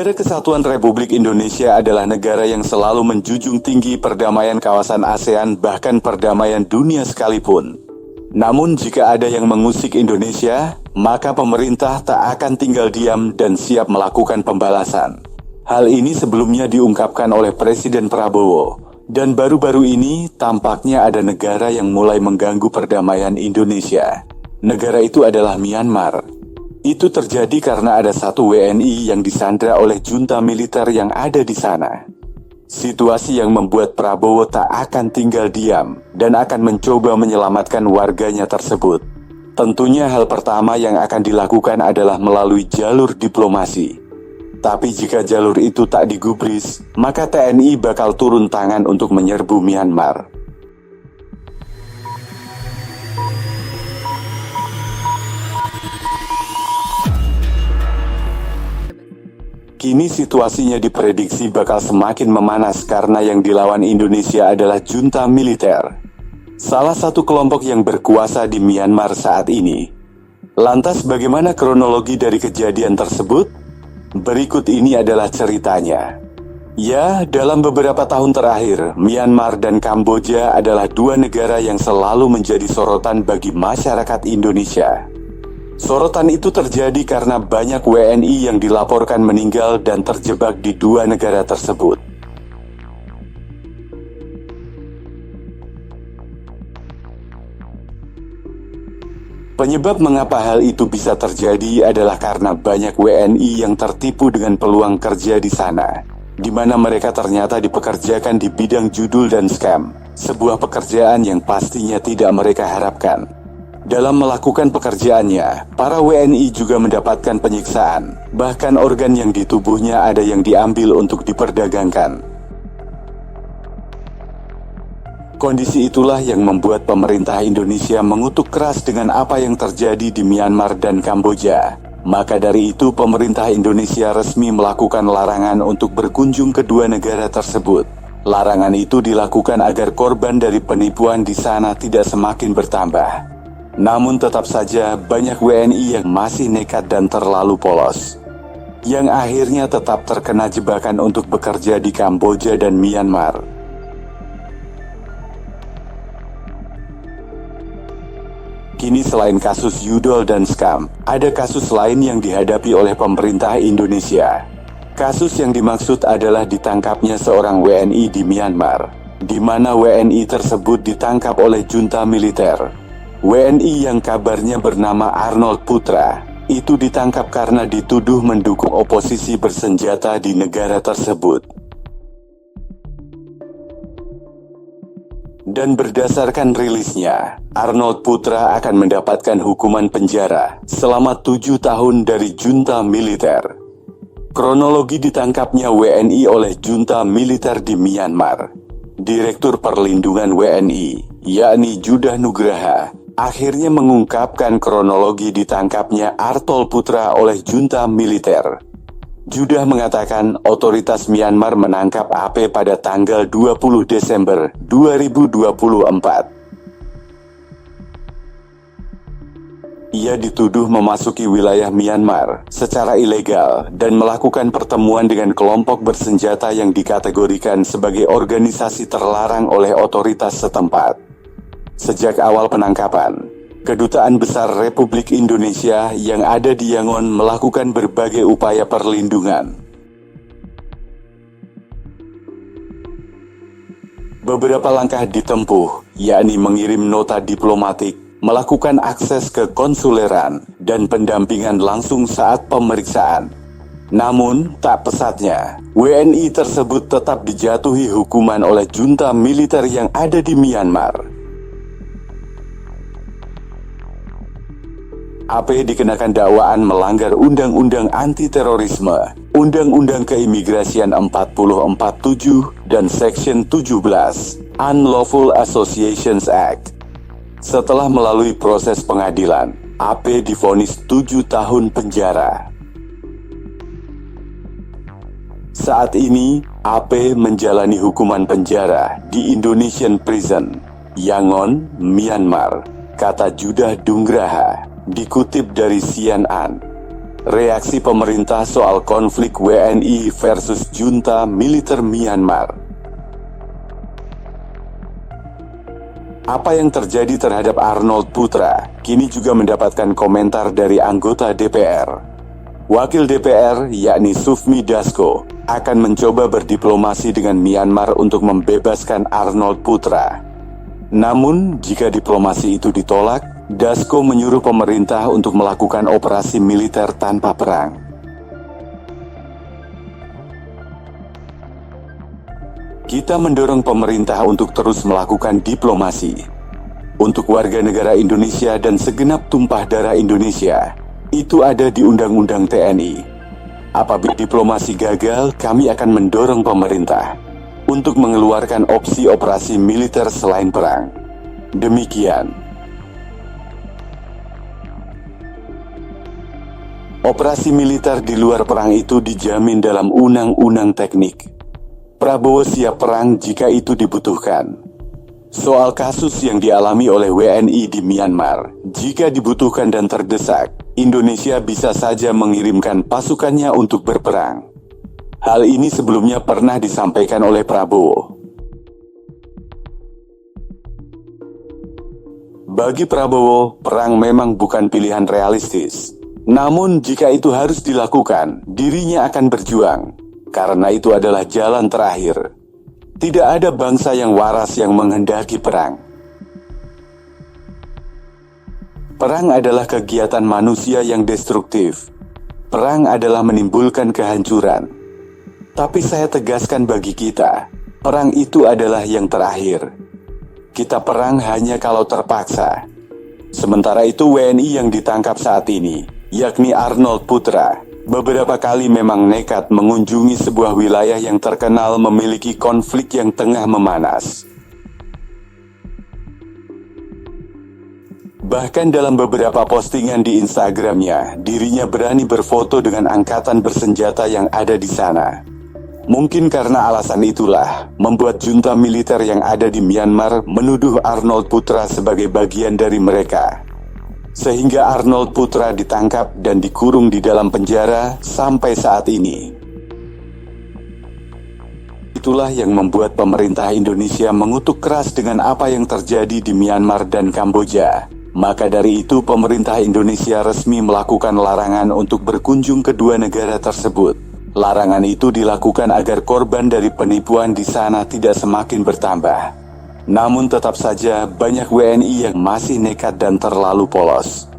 Negara Kesatuan Republik Indonesia adalah negara yang selalu menjunjung tinggi perdamaian kawasan ASEAN, bahkan perdamaian dunia sekalipun. Namun jika ada yang mengusik Indonesia, maka pemerintah tak akan tinggal diam dan siap melakukan pembalasan. Hal ini sebelumnya diungkapkan oleh Presiden Prabowo. Dan baru-baru ini tampaknya ada negara yang mulai mengganggu perdamaian Indonesia. Negara itu adalah Myanmar. Itu terjadi karena ada satu WNI yang disandra oleh junta militer yang ada di sana. Situasi yang membuat Prabowo tak akan tinggal diam dan akan mencoba menyelamatkan warganya tersebut. Tentunya hal pertama yang akan dilakukan adalah melalui jalur diplomasi. Tapi jika jalur itu tak digubris, maka TNI bakal turun tangan untuk menyerbu Myanmar. Kini situasinya diprediksi bakal semakin memanas karena yang dilawan Indonesia adalah junta militer, salah satu kelompok yang berkuasa di Myanmar saat ini. Lantas bagaimana kronologi dari kejadian tersebut? Berikut ini adalah ceritanya. Ya, dalam beberapa tahun terakhir, Myanmar dan Kamboja adalah dua negara yang selalu menjadi sorotan bagi masyarakat Indonesia. Sorotan itu terjadi karena banyak WNI yang dilaporkan meninggal dan terjebak di dua negara tersebut. Penyebab mengapa hal itu bisa terjadi adalah karena banyak WNI yang tertipu dengan peluang kerja di sana, di mana mereka ternyata dipekerjakan di bidang judul dan scam, sebuah pekerjaan yang pastinya tidak mereka harapkan. Dalam melakukan pekerjaannya, para WNI juga mendapatkan penyiksaan, bahkan organ yang di tubuhnya ada yang diambil untuk diperdagangkan. Kondisi itulah yang membuat pemerintah Indonesia mengutuk keras dengan apa yang terjadi di Myanmar dan Kamboja. Maka dari itu, pemerintah Indonesia resmi melakukan larangan untuk berkunjung ke dua negara tersebut. Larangan itu dilakukan agar korban dari penipuan di sana tidak semakin bertambah. Namun tetap saja banyak WNI yang masih nekat dan terlalu polos, yang akhirnya tetap terkena jebakan untuk bekerja di Kamboja dan Myanmar. Kini selain kasus Yudol dan scam, ada kasus lain yang dihadapi oleh pemerintah Indonesia. Kasus yang dimaksud adalah ditangkapnya seorang WNI di Myanmar, di mana WNI tersebut ditangkap oleh junta militer. WNI yang kabarnya bernama Arnold Putra itu ditangkap karena dituduh mendukung oposisi bersenjata di negara tersebut. Dan berdasarkan rilisnya, Arnold Putra akan mendapatkan hukuman penjara selama 7 tahun dari junta militer. Kronologi ditangkapnya WNI oleh junta militer di Myanmar. Direktur Perlindungan WNI, yakni Judah Nugraha, akhirnya mengungkapkan kronologi ditangkapnya Arnold Putra oleh junta militer. Judah mengatakan otoritas Myanmar menangkap AP pada tanggal 20 Desember 2024. Ia dituduh memasuki wilayah Myanmar secara ilegal dan melakukan pertemuan dengan kelompok bersenjata yang dikategorikan sebagai organisasi terlarang oleh otoritas setempat. Sejak awal penangkapan, Kedutaan Besar Republik Indonesia yang ada di Yangon melakukan berbagai upaya perlindungan. Beberapa langkah ditempuh, yakni mengirim nota diplomatik, melakukan akses ke konsuleran, dan pendampingan langsung saat pemeriksaan. Namun, tak pesatnya, WNI tersebut tetap dijatuhi hukuman oleh junta militer yang ada di Myanmar. AP dikenakan dakwaan melanggar Undang-Undang Anti-Terorisme, Undang-Undang Keimigrasian 4047, dan Section 17, Unlawful Associations Act. Setelah melalui proses pengadilan, AP divonis 7 tahun penjara. Saat ini, AP menjalani hukuman penjara di Indonesian Prison, Yangon, Myanmar, kata Judah Nugraha. Dikutip dari CNN. Reaksi pemerintah soal konflik WNI versus junta militer Myanmar. Apa yang terjadi terhadap Arnold Putra kini juga mendapatkan komentar dari anggota DPR. Wakil DPR, yakni Sufmi Dasko, akan mencoba berdiplomasi dengan Myanmar untuk membebaskan Arnold Putra. Namun, jika diplomasi itu ditolak, Dasko menyuruh pemerintah untuk melakukan operasi militer tanpa perang. Kita mendorong pemerintah untuk terus melakukan diplomasi. Untuk warga negara Indonesia dan segenap tumpah darah Indonesia, itu ada di Undang-Undang TNI. Apabila diplomasi gagal, kami akan mendorong pemerintah untuk mengeluarkan opsi operasi militer selain perang. Demikian. Operasi militer di luar perang itu dijamin dalam undang-undang teknik. Prabowo siap perang jika itu dibutuhkan. Soal kasus yang dialami oleh WNI di Myanmar, jika dibutuhkan dan terdesak, Indonesia bisa saja mengirimkan pasukannya untuk berperang. Hal ini sebelumnya pernah disampaikan oleh Prabowo. Bagi Prabowo, perang memang bukan pilihan realistis. Namun jika itu harus dilakukan, dirinya akan berjuang, karena itu adalah jalan terakhir. Tidak ada bangsa yang waras yang menghendaki perang. Perang adalah kegiatan manusia yang destruktif. Perang adalah menimbulkan kehancuran. Tapi saya tegaskan bagi kita, perang itu adalah yang terakhir. Kita perang hanya kalau terpaksa. Sementara itu WNI yang ditangkap saat ini, yakni Arnold Putra, beberapa kali memang nekat mengunjungi sebuah wilayah yang terkenal memiliki konflik yang tengah memanas. Bahkan dalam beberapa postingan di Instagramnya, dirinya berani berfoto dengan angkatan bersenjata yang ada di sana. Mungkin karena alasan itulah, membuat junta militer yang ada di Myanmar menuduh Arnold Putra sebagai bagian dari mereka. Sehingga Arnold Putra ditangkap dan dikurung di dalam penjara sampai saat ini. Itulah yang membuat pemerintah Indonesia mengutuk keras dengan apa yang terjadi di Myanmar dan Kamboja. Maka dari itu pemerintah Indonesia resmi melakukan larangan untuk berkunjung ke dua negara tersebut. Larangan itu dilakukan agar korban dari penipuan di sana tidak semakin bertambah. Namun tetap saja banyak WNI yang masih nekat dan terlalu polos.